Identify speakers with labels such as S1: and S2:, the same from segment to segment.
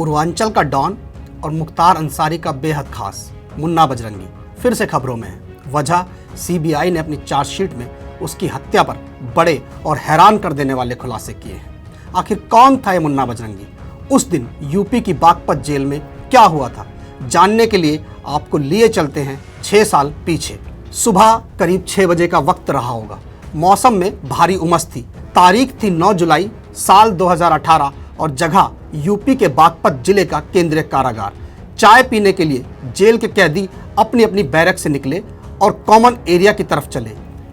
S1: पूर्वांचल का डॉन और मुख्तार अंसारी का बेहद खास मुन्ना बजरंगी फिर से खबरों में है। वजह सीबीआई ने अपनी चार्जशीट में उसकी हत्या पर बड़े और हैरान कर देने वाले खुलासे किए हैं। आखिर कौन था ये मुन्ना बजरंगी? उस दिन यूपी की बागपत जेल में क्या हुआ था, जानने के लिए आपको लिए चलते हैं 6 साल पीछे। सुबह करीब 6 बजे का वक्त रहा होगा। मौसम में भारी उमस थी। तारीख थी 9 जुलाई साल 2018 और जगह यूपी के बागपत जिले का केंद्रीय कारागार। चाय पीने के लिए जेल के कैदी अपनी अपनी बैरक से निकले और कॉमन एरिया की तरफ चले।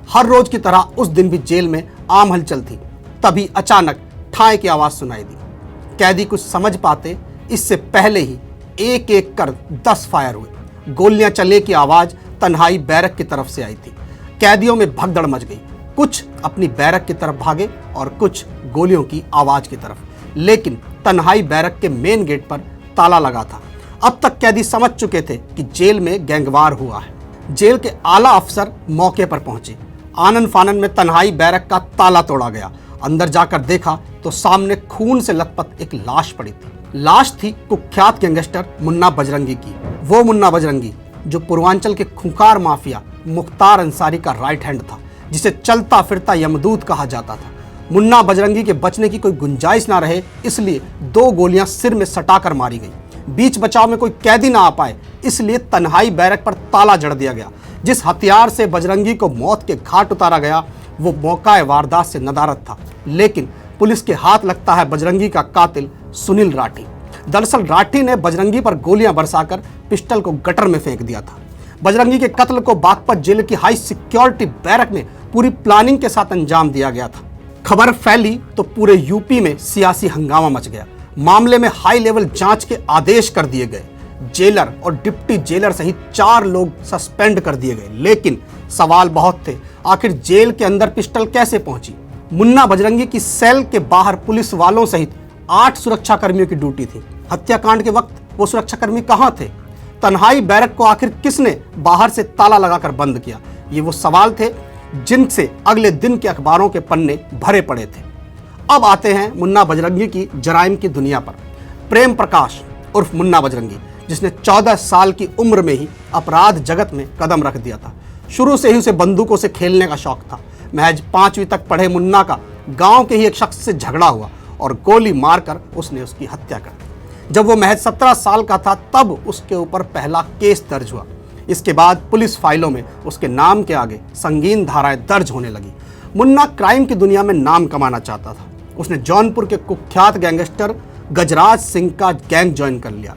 S1: हर रोज की तरह उस दिन भी जेल में आम हलचल थी। तभी अचानक ठाई की आवाज सुनाई दी। कैदी कुछ समझ पाते इससे पहले ही एक एक कर 10 फायर हुए। गोलियां चलने की आवाज तन्हाई बैरक की तरफ से आई थी। कैदियों में भगदड़ मच गई। कुछ अपनी बैरक की तरफ भागे और कुछ गोलियों की आवाज की तरफ। लेकिन तन्हाई बैरक के मेन गेट पर ताला लगा था। अब तक कैदी समझ चुके थे कि जेल में गैंगवार हुआ है। जेल के आला अफसर मौके पर पहुंचे। आनन फानन में तन्हाई बैरक का ताला तोड़ा गया। अंदर जाकर देखा तो सामने खून से लथपथ एक लाश पड़ी थी। लाश थी कुख्यात गैंगस्टर मुन्ना बजरंगी की। वो मुन्ना बजरंगी जो पूर्वांचल के खूंखार माफिया मुख्तार अंसारी का राइट हैंड था, जिसे चलता फिरता यमदूत कहा जाता था। मुन्ना बजरंगी के बचने की कोई गुंजाइश ना रहे, इसलिए 2 गोलियां सिर में सटाकर मारी गई। बीच बचाव में कोई कैदी ना आ पाए, इसलिए तन्हाई बैरक पर ताला जड़ दिया गया। जिस हथियार से बजरंगी को मौत के घाट उतारा गया वो मौका वारदात से नदारद था। लेकिन पुलिस के हाथ लगता है बजरंगी का कातिल सुनील राठी। दरअसल राठी ने बजरंगी पर गोलियां बरसाकर पिस्टल को गटर में फेंक दिया था। बजरंगी के कत्ल को बागपत जेल की हाई सिक्योरिटी बैरक में पूरी प्लानिंग के साथ अंजाम दिया गया था। खबर फैली तो पूरे यूपी में सियासी हंगामा मच गया। मामले में हाई लेवल जांच के आदेश कर दिए गए। जेलर और डिप्टी जेलर सहित 4 लोग सस्पेंड कर दिए गए। लेकिन सवाल बहुत थे, आखिर जेल के अंदर पिस्टल कैसे पहुंची? मुन्ना बजरंगी की सेल के बाहर पुलिस वालों सहित 8 सुरक्षा कर्मियों की ड्यूटी थी। हत्याकांड के वक्त वो सुरक्षाकर्मी कहां थे? तन्हाई बैरक को आखिर किसने बाहर से ताला लगाकर बंद किया? ये वो सवाल थे जिनसे अगले दिन के अखबारों के पन्ने भरे पड़े थे। अब आते हैं मुन्ना बजरंगी की जराइम की दुनिया पर। प्रेम प्रकाश उर्फ मुन्ना बजरंगी, जिसने 14 साल की उम्र में ही अपराध जगत में कदम रख दिया था। शुरू से ही उसे बंदूकों से खेलने का शौक था। महज 5वीं तक पढ़े मुन्ना का गांव के ही एक शख्स से झगड़ा हुआ और गोली मारकर उसने उसकी हत्या कर दी। जब वो महज 17 साल का था तब उसके ऊपर पहला केस दर्ज हुआ। इसके बाद पुलिस फाइलों में उसके नाम के आगे संगीन धाराएं दर्ज होने लगी। मुन्ना क्राइम की दुनिया में नाम कमाना चाहता था। उसने जौनपुर के कुख्यात गैंगस्टर गजराज सिंह का गैंग ज्वाइन कर लिया।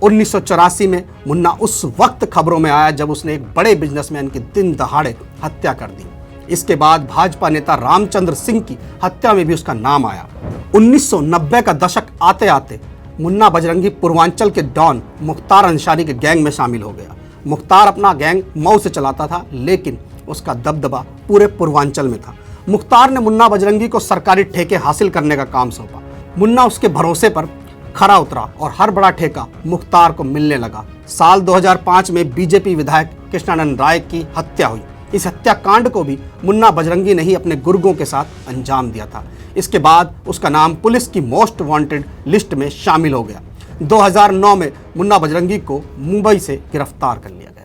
S1: 1984 में मुन्ना उस वक्त खबरों में आया जब उसने एक बड़े बिजनेसमैन की दिन दहाड़े हत्या कर दी। इसके बाद भाजपा नेता रामचंद्र सिंह की हत्या में भी उसका नाम आया। 1990 का दशक आते आते मुन्ना बजरंगी पूर्वांचल के डॉन मुख्तार अंसारी के गैंग में शामिल हो गया। मुख्तार अपना गैंग मऊ से चलाता था, लेकिन उसका दबदबा पूरे पूर्वांचल में था। मुख्तार ने मुन्ना बजरंगी को सरकारी ठेके हासिल करने का काम सौंपा। मुन्ना उसके भरोसे पर खरा उतरा और हर बड़ा ठेका मुख्तार को मिलने लगा। साल 2005 में बीजेपी विधायक कृष्णानंद राय की हत्या हुई। इस हत्याकांड को भी मुन्ना बजरंगी ने ही अपने गुर्गों के साथ अंजाम दिया था। इसके बाद उसका नाम पुलिस की मोस्ट वांटेड लिस्ट में शामिल हो गया। 2009 में मुन्ना बजरंगी को मुंबई से गिरफ्तार कर लिया गया।